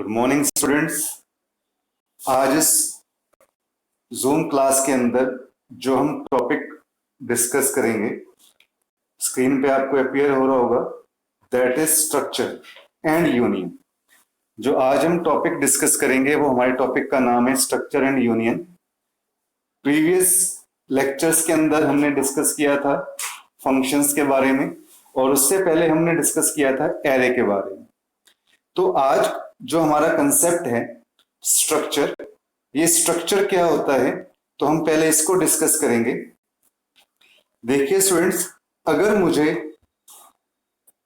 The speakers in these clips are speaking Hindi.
Morning students. आज इस जूम क्लास के अंदर जो हम टॉपिक डिस्कस करेंगे स्क्रीन पे आपको अपीयर हो रहा होगा, that is structure and union. जो आज हम टॉपिक डिस्कस करेंगे वो हमारे टॉपिक का नाम है structure and union. Previous lectures के अंदर हमने डिस्कस किया था फंक्शंस के बारे में और उससे पहले हमने डिस्कस किया था एरे के बारे में। तो आज जो हमारा कंसेप्ट है स्ट्रक्चर, ये स्ट्रक्चर क्या होता है तो हम पहले इसको डिस्कस करेंगे। देखिए स्टूडेंट्स, अगर मुझे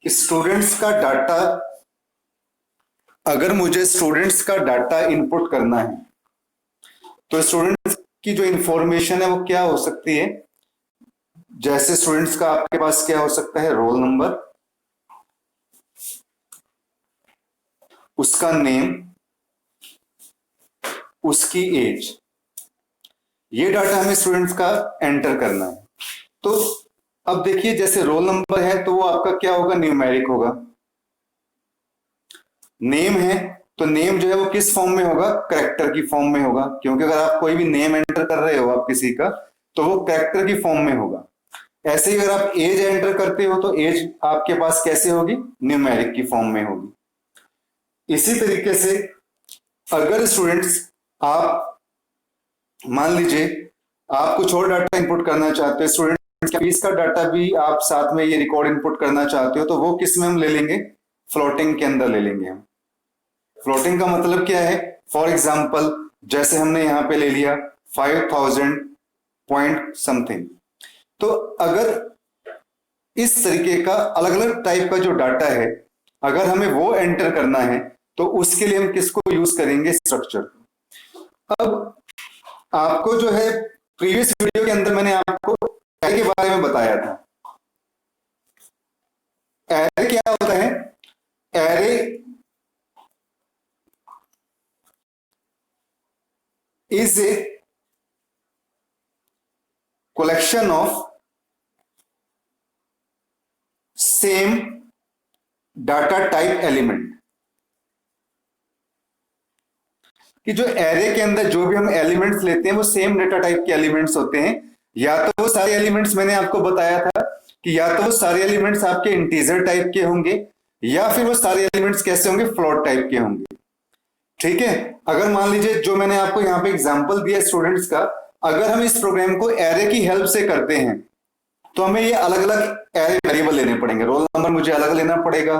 स्टूडेंट्स का डाटा इनपुट करना है तो स्टूडेंट्स की जो इंफॉर्मेशन है वो क्या हो सकती है। जैसे स्टूडेंट्स का आपके पास क्या हो सकता है, रोल नंबर, उसका नेम, उसकी एज, ये डाटा हमें स्टूडेंट्स का एंटर करना है। तो अब देखिए जैसे रोल नंबर है तो वो आपका क्या होगा, न्यूमेरिक होगा। नेम है तो नेम जो है वो किस फॉर्म में होगा, कैरेक्टर की फॉर्म में होगा, क्योंकि अगर आप कोई भी नेम एंटर कर रहे हो आप किसी का तो वो कैरेक्टर की फॉर्म में होगा। ऐसे ही अगर आप एज एंटर करते हो तो एज आपके पास कैसे होगी, न्यूमेरिक की फॉर्म में होगी। इसी तरीके से अगर स्टूडेंट्स आप मान लीजिए आप कुछ और डाटा इनपुट करना चाहते हो, स्टूडेंट्स का फीस का डाटा भी आप साथ में ये रिकॉर्ड इनपुट करना चाहते हो, तो वो किस में हम ले लेंगे, फ्लोटिंग के अंदर ले लेंगे हम। फ्लोटिंग का मतलब क्या है, फॉर एग्जाम्पल जैसे हमने यहाँ पे ले लिया 5000 पॉइंट समथिंग। तो अगर इस तरीके का अलग अलग टाइप का जो डाटा है अगर हमें वो एंटर करना है तो उसके लिए हम किसको यूज करेंगे, स्ट्रक्चर। अब आपको जो है प्रीवियस वीडियो के अंदर मैंने आपको एरे के बारे में बताया था। एरे क्या होता है, array is a collection of same data type element। कि जो एरे के अंदर जो भी हम एलिमेंट्स लेते हैं वो सेम डेटा टाइप के एलिमेंट्स होते हैं। या तो वो सारे एलिमेंट्स, मैंने आपको बताया था कि या तो वो सारे एलिमेंट्स आपके इंटीजर टाइप के होंगे या फिर वो सारे एलिमेंट्स कैसे होंगे, फ्लोट टाइप के होंगे। ठीक है, अगर मान लीजिए जो मैंने आपको यहाँ पे एग्जांपल दिया स्टूडेंट्स का, अगर हम इस प्रोग्राम को एरे की हेल्प से करते हैं तो हमें ये अलग अलग एरे वेरिएबल लेने पड़ेंगे। रोल नंबर मुझे अलग लेना पड़ेगा,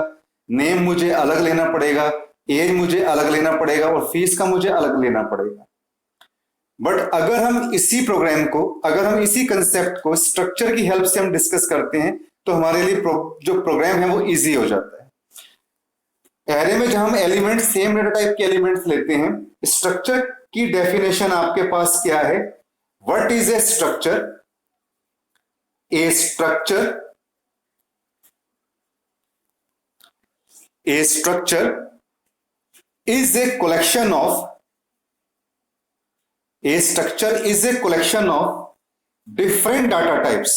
नेम मुझे अलग लेना पड़ेगा, एज मुझे अलग लेना पड़ेगा और फीस का मुझे अलग लेना पड़ेगा। बट अगर हम इसी प्रोग्राम को, अगर हम इसी कंसेप्ट को स्ट्रक्चर की हेल्प से हम डिस्कस करते हैं तो हमारे लिए जो प्रोग्राम है वो इजी हो जाता है। एरे में जहां हम एलिमेंट सेम डेटा टाइप के एलिमेंट्स लेते हैं, स्ट्रक्चर की डेफिनेशन आपके पास क्या है, what is a structure. A structure is a collection of different data types।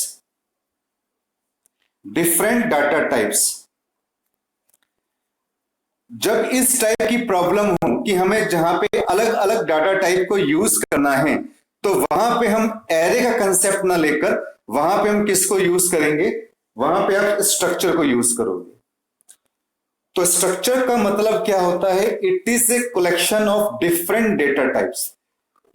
जब इस टाइप की प्रॉब्लम हो कि हमें जहां पे अलग अलग डाटा टाइप को यूज करना है तो वहां पे हम एरे का कंसेप्ट ना लेकर वहां पे हम किसको यूज करेंगे, वहां पे आप स्ट्रक्चर को यूज करोगे। तो स्ट्रक्चर का मतलब क्या होता है, it is a collection of different data types.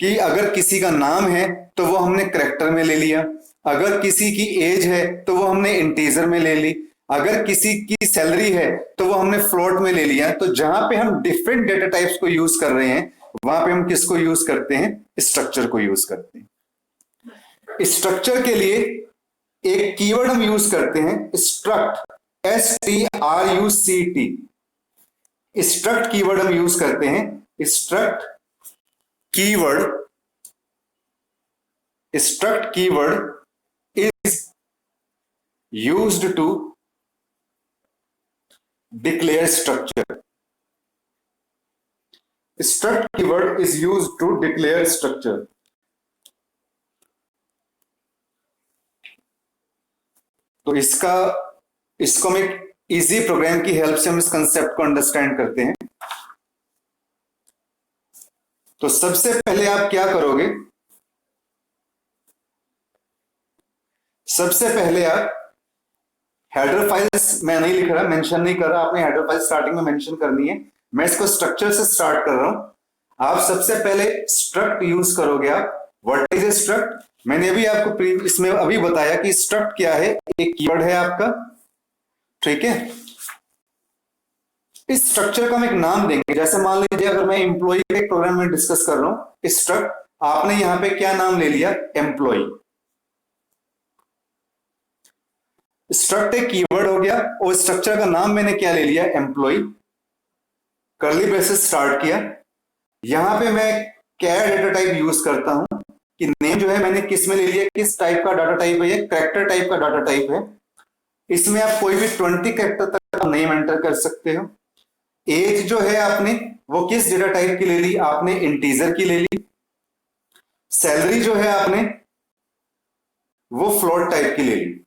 कि अगर किसी का नाम है तो वो हमने कैरेक्टर में ले लिया, अगर किसी की एज है तो वो हमने इंटीजर में ले ली, अगर किसी की सैलरी है तो वो हमने फ्लोट में ले लिया। तो जहां पे हम डिफरेंट डेटा टाइप्स को यूज कर रहे हैं वहां पे हम किसको यूज करते हैं, स्ट्रक्चर को यूज करते हैं। स्ट्रक्चर के लिए एक कीवर्ड हम यूज करते हैं, स्ट्रक्ट, STRUCT। स्ट्रक्ट कीवर्ड हम यूज करते हैं। Struct keyword is used to declare structure. Struct keyword is used to declare structure. तो इसको हम एक इजी प्रोग्राम की हेल्प से हम इस कंसेप्ट को अंडरस्टैंड करते हैं। तो सबसे पहले आप क्या करोगे, सबसे पहले आप हेडर फाइल्स, मैं नहीं लिख रहा, मेंशन नहीं कर रहा, आपने हेडर फाइल स्टार्टिंग में मेंशन करनी है, मैं इसको स्ट्रक्चर से स्टार्ट कर रहा हूं। आप सबसे पहले स्ट्रक्ट यूज करोगे। आप व्हाट इज ए स्ट्रक्ट, मैंने अभी आपको इसमें अभी बताया कि स्ट्रक्ट क्या है, एक कीवर्ड है आपका, ठीक है। इस स्ट्रक्चर का हम एक नाम देंगे, जैसे मान लीजिए अगर मैं एम्प्लॉय के प्रोग्राम में डिस्कस कर रहा हूं, स्ट्रक्ट, आपने यहां पे क्या नाम ले लिया, एम्प्लॉय। स्ट्रक्ट एक कीवर्ड हो गया और स्ट्रक्चर का नाम मैंने क्या ले लिया, एम्प्लॉय। कर्ली ब्रेसेस स्टार्ट किया, यहां पे मैं क्या डेटा टाइप यूज करता हूं कि नेम जो है मैंने किस में ले लिया, किस टाइप का डाटा टाइप है, ये कैरेक्टर टाइप का डाटा टाइप है। इसमें आप कोई भी 20 कैरेक्टर तक नेम एंटर कर सकते हो। एज जो है आपने वो किस डेटा टाइप की ले ली, आपने इंटीजर की ले ली। सैलरी जो है आपने वो फ्लोट टाइप की ले ली।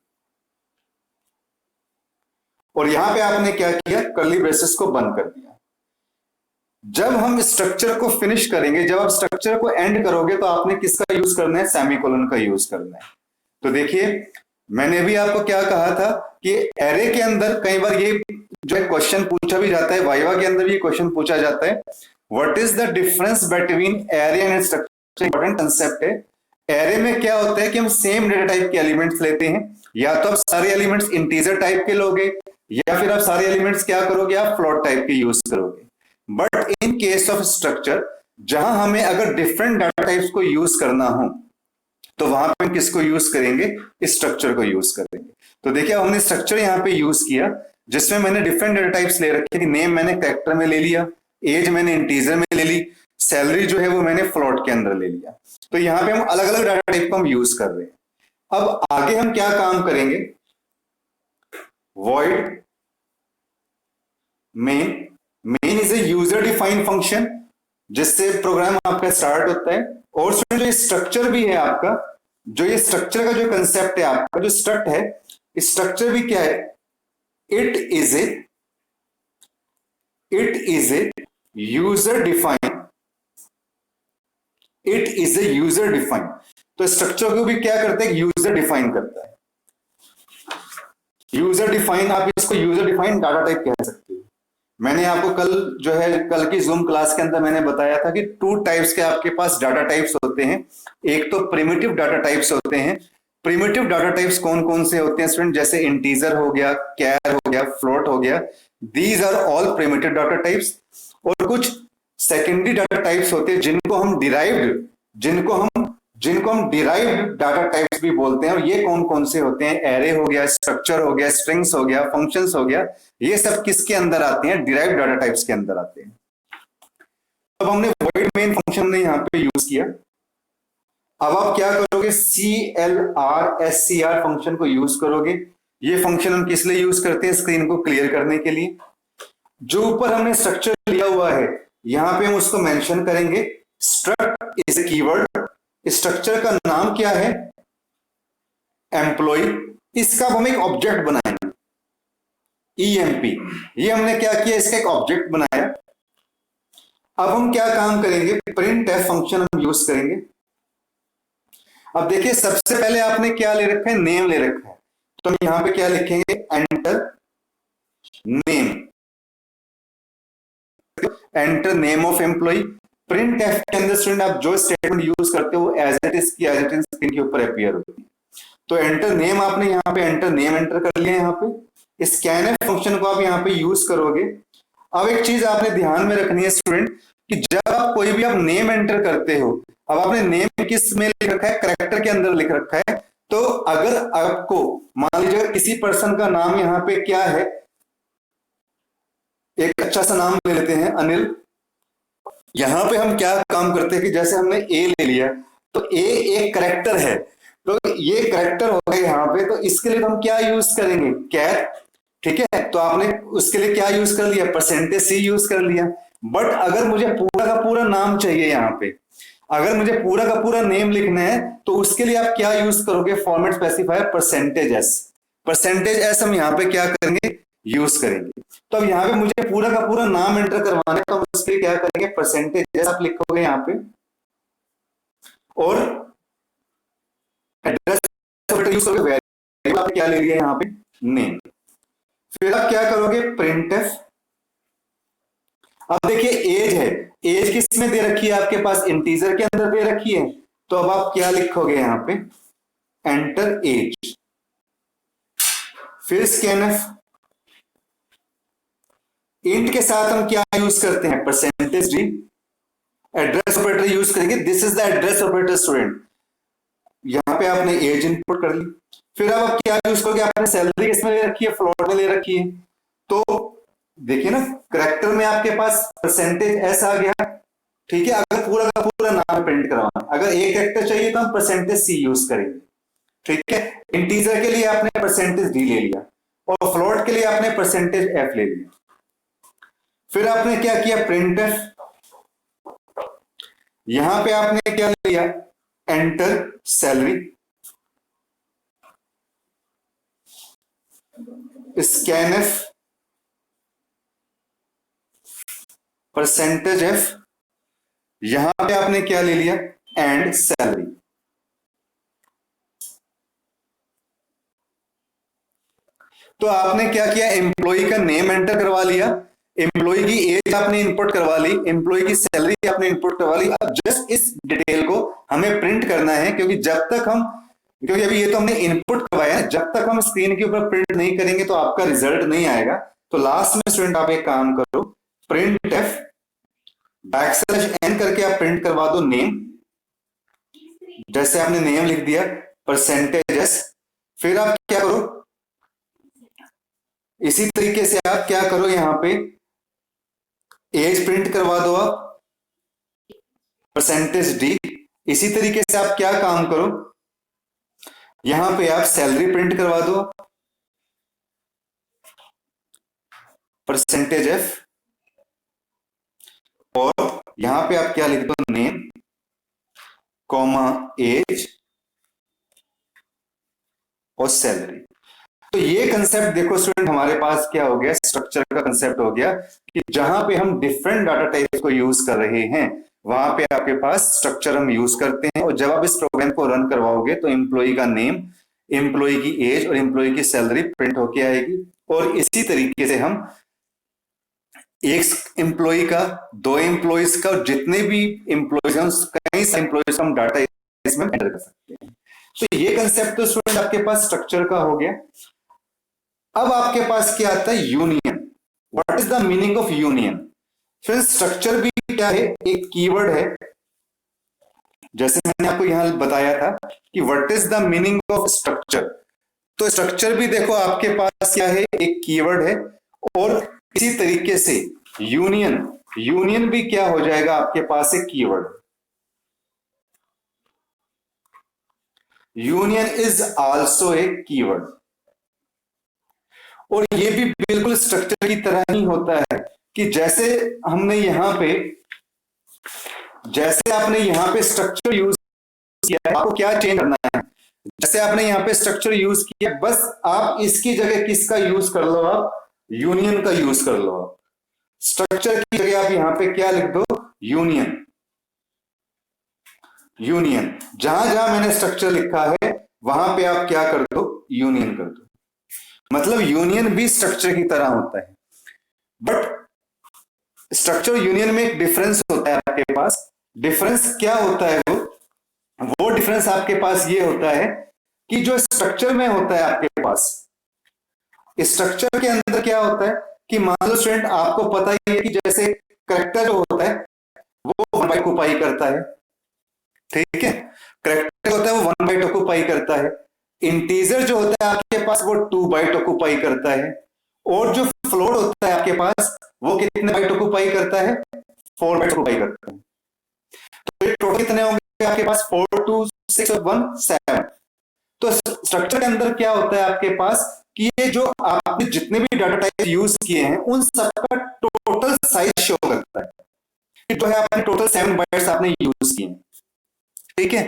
और यहां पे आपने क्या किया, कर्ली ब्रेसेस को बंद कर दिया। जब हम स्ट्रक्चर को फिनिश करेंगे, जब आप स्ट्रक्चर को एंड करोगे तो आपने किसका यूज करना है, सेमीकोलन का यूज करना है। तो देखिए मैंने भी आपको क्या कहा था कि एरे के अंदर कई बार ये जो क्वेश्चन पूछा भी जाता है, वाइवा के अंदर भी क्वेश्चन पूछा जाता है, what is the difference between array and structure. Important concept है। एरे में क्या होता है कि हम सेम डेटा टाइप के एलिमेंट्स लेते हैं, या तो आप सारे एलिमेंट्स इंटीजर टाइप के लोगे, या फिर आप सारे एलिमेंट्स क्या करोगे, आप फ्लोट टाइप के यूज करोगे। But in case of structure, जहां हमें अगर डिफरेंट डाटा टाइप्स को यूज करना हो तो वहां पे हम किसको यूज करेंगे, स्ट्रक्चर को यूज करेंगे। तो देखिए हमने स्ट्रक्चर यहां पे यूज किया जिसमें मैंने डिफरेंट डेटा टाइप्स ले रखे कि नेम मैंने कैरेक्टर में ले लिया, एज मैंने इंटीजर में ले ली, सैलरी जो है वो मैंने फ्लोट के अंदर ले लिया। तो यहां पे हम अलग अलग डाटा टाइप को हम यूज कर रहे हैं। अब आगे हम क्या काम करेंगे, void main is a user defined function जिससे प्रोग्राम आपका स्टार्ट होता है। और जो स्ट्रक्चर भी है आपका, जो ये स्ट्रक्चर का जो कंसेप्ट है आपका, जो स्ट्रक्ट है, स्ट्रक्चर भी क्या है, it is a user defined, it is a user defined. तो स्ट्रक्चर को भी क्या करते हैं, यूजर डिफाइन करता है। यूजर डिफाइन, आप इसको यूजर डिफाइंड डाटा टाइप कह सकते हो। मैंने आपको कल की जूम क्लास के अंदर मैंने बताया था कि 2 टाइप्स के आपके पास डाटा टाइप्स होते हैं। एक तो प्रिमिटिव डाटा टाइप्स होते हैं। प्रिमिटिव डाटा टाइप्स कौन कौन से होते हैं स्टूडेंट, जैसे इंटीजर हो गया, कैर हो गया, फ्लोट हो गया, these are all primitive data types. और कुछ सेकेंडरी डाटा टाइप्स होते हैं जिनको हम डिराइव्ड डाटा टाइप्स भी बोलते हैं। और ये कौन कौन से होते हैं, एरे हो गया, स्ट्रक्चर हो गया, स्ट्रिंग्स हो गया, फंक्शंस हो गया, ये सब किसके अंदर आते हैं, डिराइव्ड डाटा टाइप्स के अंदर आते हैं। अब हमने void मेन फंक्शन ने यहां पे यूज किया। अब आप क्या करोगे, CLR फंक्शन को यूज करोगे। ये फंक्शन हम किस लिए यूज करते हैं, स्क्रीन को क्लियर करने के लिए। जो ऊपर हमने स्ट्रक्चर लिया हुआ है यहां पे हम उसको मेंशन करेंगे। Struct is a keyword, structure का नाम क्या है, एम्प्लॉय। इसका हम एक ऑब्जेक्ट बनाएंगे, EMP। ये हमने क्या किया, इसका एक ऑब्जेक्ट बनाया। अब हम क्या काम करेंगे, printf फंक्शन हम यूज करेंगे। अब देखिए सबसे पहले आपने क्या ले रखा है, नेम ले रखा है। तो हम यहां पे क्या लिखेंगे, enter name of employee. printf के अंदर स्टूडेंट आप जो स्टेटमेंट यूज करते हो एज इट इज स्क्रीन के ऊपर अपीयर होती है। तो एंटर नेम, आपने यहाँ पे एंटर नेम एंटर कर लिया। यहाँ पे स्कैनफ फंक्शन को आप यहाँ पे यूज करोगे। अब एक चीज आपने ध्यान में रखनी है स्टूडेंट कि जब आप कोई भी आप नेम एंटर करते हो, अब आपने नेम किस में लिख रखा है, कैरेक्टर के अंदर लिख रखा है। तो अगर आपको मान लीजिए किसी पर्सन का नाम यहाँ पे क्या है, एक अच्छा सा नाम ले लेते हैं, अनिल। यहां पे हम क्या काम करते हैं कि जैसे हमने ए ले लिया, तो ए एक कैरेक्टर है, तो ये कैरेक्टर हो गया यहाँ पे। तो इसके लिए हम क्या यूज करेंगे, कैर, ठीक है। तो आपने उसके लिए क्या यूज कर लिया, %c यूज कर लिया। बट अगर मुझे पूरा का पूरा नाम चाहिए, यहाँ पे अगर मुझे पूरा का पूरा नेम लिखना है तो उसके लिए आप क्या यूज करोगे, फॉर्मेट स्पेसिफायर %s हम यहाँ पे क्या करेंगे, यूज करेंगे। तो अब यहाँ पे मुझे पूरा का पूरा नाम एंटर करवाना है, तो हम उसके लिए क्या करेंगे, %s आप लिखोगे यहाँ पे। और एड्रेस ऑपरेटर यूज करोगे, वेरिएबल आपने क्या ले लिया यहाँ पे, नेम। फिर आप क्या करोगे, printf। अब देखिए एज है, एज किस में दे रखी है आपके पास, इंटीजर के अंदर दे रखी है, तो अब आप क्या लिखोगे यहाँ पे, एंटर एज। फिर स्कैनफ, इंट के साथ हम क्या यूज करते हैं, percentage D. Address operator use करेंगे, this is the address operator student. यहां पे आपने एज इनपुट कर ली। फिर अब आप क्या यूज करोगे, आपने सैलरी किसमें ले रखी है, फ्लोट में ले रखी है, तो देखिए ना करेक्टर में आपके पास परसेंटेज एस आ गया, ठीक है। अगर पूरा का पूरा नाम प्रिंट करवाना, अगर एक कैरेक्टर चाहिए तो हम परसेंटेज सी यूज करेंगे, ठीक है। इंटीजर के लिए आपने परसेंटेज डी ले लिया और फ्लोट के लिए आपने परसेंटेज एफ ले लिया। फिर आपने क्या किया, प्रिंटफ, यहां पे आपने क्या लिया, enter salary. Scanf, percentage F, यहां पे आपने क्या ले लिया, एंड सैलरी। तो आपने क्या किया, एम्प्लॉय का नेम एंटर करवा लिया, एम्प्लॉय की एज आपने इंपुट करवा ली, एम्प्लॉय की सैलरी आपने इंपुट करवा ली। अब जस्ट इस डिटेल को हमें प्रिंट करना है, क्योंकि अभी ये तो हमने इनपुट करवाया है, जब तक हम स्क्रीन के ऊपर प्रिंट नहीं करेंगे तो आपका रिजल्ट नहीं आएगा। तो लास्ट में स्टूडेंट आप एक काम करो, प्रिंट एफ \n करके आप प्रिंट करवा दो नेम, जैसे आपने नेम लिख दिया, परसेंटेज एस। फिर आप क्या करो, इसी तरीके से आप क्या करो, यहां पे एज प्रिंट करवा दो आप, परसेंटेज डी। इसी तरीके से आप क्या काम करो, यहां पे आप सैलरी प्रिंट करवा दो, परसेंटेज एफ, और यहां पे आप क्या लिख दो, नेम कॉमा एज और सैलरी। तो ये कंसेप्ट देखो स्टूडेंट, हमारे पास क्या हो गया, स्ट्रक्चर का कंसेप्ट हो गया, कि जहां पे हम डिफरेंट डाटा टाइप को यूज कर रहे हैं वहां पे आपके पास स्ट्रक्चर हम यूज करते हैं। और जब आप इस प्रोग्राम को रन करवाओगे तो एम्प्लॉय का नेम, एम्प्लॉय की एज और एम्प्लॉय की सैलरी प्रिंट होके आएगी। और इसी तरीके से हम एक एम्प्लॉय का, दो एम्प्लॉयज का, जितने भी एम्प्लॉयज हैं कई सारे एम्प्लॉयज हम डाटा इसमें एंटर कर सकते हैं। तो ये कंसेप्ट तो स्टूडेंट आपके पास स्ट्रक्चर का हो गया। अब आपके पास क्या आता है, union. What is the meaning of union? फिर स्ट्रक्चर भी क्या है, एक कीवर्ड है, जैसे मैंने आपको यहां बताया था कि what is the meaning of structure. तो स्ट्रक्चर भी देखो आपके पास क्या है, एक कीवर्ड है। और इसी तरीके से यूनियन भी क्या हो जाएगा आपके पास, एक keyword. Union is also a keyword. और ये भी बिल्कुल स्ट्रक्चर की तरह ही होता है कि जैसे आपने यहां पे स्ट्रक्चर यूज किया है, आपको क्या चेंज करना है, जैसे आपने यहां पे स्ट्रक्चर यूज किया, बस आप इसकी जगह किसका यूज कर लो, आप यूनियन का यूज कर लो। आप स्ट्रक्चर की जगह आप यहां पे क्या लिख दो, यूनियन। जहां जहां मैंने स्ट्रक्चर लिखा है वहां पे आप क्या कर दो, यूनियन कर दो। मतलब यूनियन भी स्ट्रक्चर की तरह होता है, बट स्ट्रक्चर यूनियन में एक डिफरेंस होता है आपके पास। डिफरेंस क्या होता है, वो डिफरेंस आपके पास ये होता है कि जो स्ट्रक्चर में होता है आपके पास, स्ट्रक्चर के अंदर क्या होता है कि मान लो स्टूडेंट आपको पता ही है कि जैसे करेक्टर जो होता है वो 1 बाइट ऑक्युपाई करता है, ठीक है। करेक्टर होता है वो 1 बाइट ऑक्युपाई करता है। इंटीजर जो होता है आपके पास वो 2 बाइट ऑक्युपाई करता है। और जो फ्लोट होता है आपके पास वो कितने बाइट ऑक्युपाई करता है, 4 बाइट ऑक्युपाई करता है। तो टोटल कितने होंगे आपके पास, 4 2 6 और 1 7। तो स्ट्रक्चर के अंदर क्या होता है आपके पास कि ये जो आपने जितने भी डाटा टाइप यूज किए हैं उन सबका टोटल साइज शो करता है, जो है आपने टोटल 7 बाइट्स आपने यूज किए, ठीक है।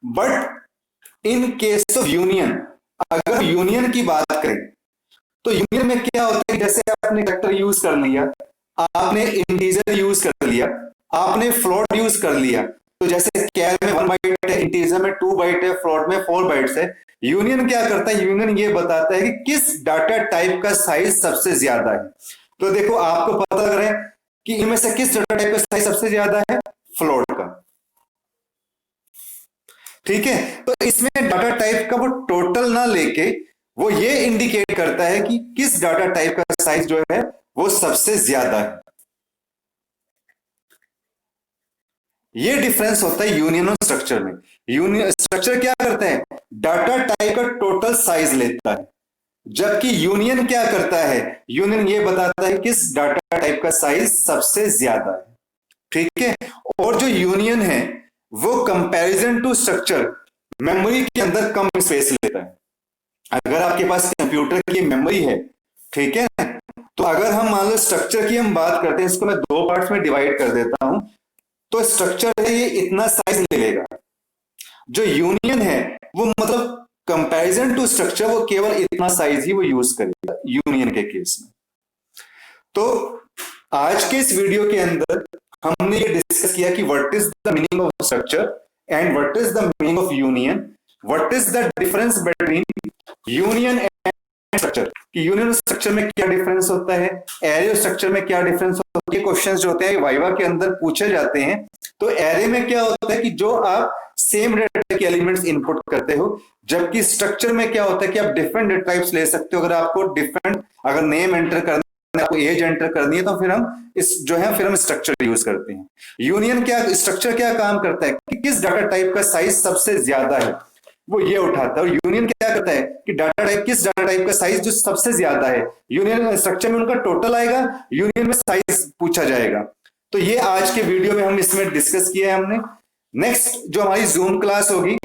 But in case of union, अगर यूनियन की बात करें तो यूनियन में क्या होता है, जैसे आपने कैरेक्टर यूज कर लिया, आपने इंटीजर यूज कर लिया, आपने फ्लोट यूज कर लिया, तो जैसे कैर में 1 बाइट है, इंटीजर में 2 बाइट है, फ्लोट में 4 बाइट्स है। यूनियन क्या करता है, यूनियन ये बताता है कि किस डाटा टाइप का साइज सबसे ज्यादा है। तो देखो आपको पता लग रहा है कि इनमें से किस डाटा टाइप का साइज सबसे ज्यादा है, फ्लोट का। ठीक है, तो इसमें डाटा टाइप का वो टोटल ना लेके वो ये इंडिकेट करता है कि किस डाटा टाइप का साइज जो है वो सबसे ज्यादा है। ये डिफरेंस होता है यूनियन और स्ट्रक्चर में। यूनियन स्ट्रक्चर क्या करता है, डाटा टाइप का टोटल साइज लेता है, जबकि यूनियन क्या करता है, यूनियन ये बताता है किस डाटा टाइप का साइज सबसे ज्यादा है। ठीक है, और जो यूनियन है वो कंपैरिजन टू स्ट्रक्चर मेमोरी के अंदर कम स्पेस लेता है। अगर आपके पास कंप्यूटर की मेमोरी है, ठीक है, तो अगर हम मान लो स्ट्रक्चर की हम बात करते हैं, इसको मैं 2 पार्ट्स में डिवाइड कर देता हूं, तो स्ट्रक्चर है ये इतना साइज ले लेगा। जो यूनियन है वो मतलब कंपैरिजन टू स्ट्रक्चर वो केवल इतना साइज ही वो यूज करेगा यूनियन के केस में। तो आज के इस वीडियो के अंदर हमने ये डिस्कस किया कि what is the meaning of structure and what is the meaning of union, what is the difference between union and structure, कि यूनियन और स्ट्रक्चर में क्या डिफरेंस होता है, एरे और स्ट्रक्चर में क्या डिफरेंस होता है। क्वेश्चंस जो होते हैं वाइवा के अंदर पूछे जाते हैं। तो एरे में क्या होता है कि जो आप सेम डेटा के एलिमेंट्स इनपुट करते हो, जबकि स्ट्रक्चर में क्या होता है कि आप डिफरेंट डेटा टाइप्स ले सकते हो। अगर आपको डिफरेंट अगर नेम एंटर करना है, आपको एज एंटर करनी है, तो फिर हम इस जो है फिर हम स्ट्रक्चर यूज करते हैं। यूनियन क्या, स्ट्रक्चर क्या काम करता है कि किस डाटा टाइप का साइज सबसे ज्यादा है वो ये उठाता है। और यूनियन क्या करता है कि डाटा टाइप, किस डाटा टाइप का साइज जो सबसे ज्यादा है। यूनियन स्ट्रक्चर में उनका टोटल आएगा, यूनियन में साइज पूछा जाएगा। तो ये आज के वीडियो में हम इसमें डिस्कस किया है हमने। नेक्स्ट जो हमारी जूम क्लास होगी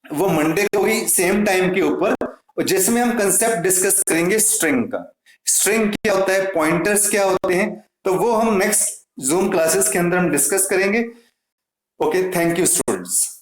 वो मंडे को होगी सेम टाइम के ऊपर, जिसमें हम कंसेप्ट डिस्कस करेंगे स्ट्रिंग का। स्ट्रिंग क्या होता है, पॉइंटर्स क्या होते हैं, तो वो हम नेक्स्ट जूम क्लासेस के अंदर हम डिस्कस करेंगे। Okay, thank you students.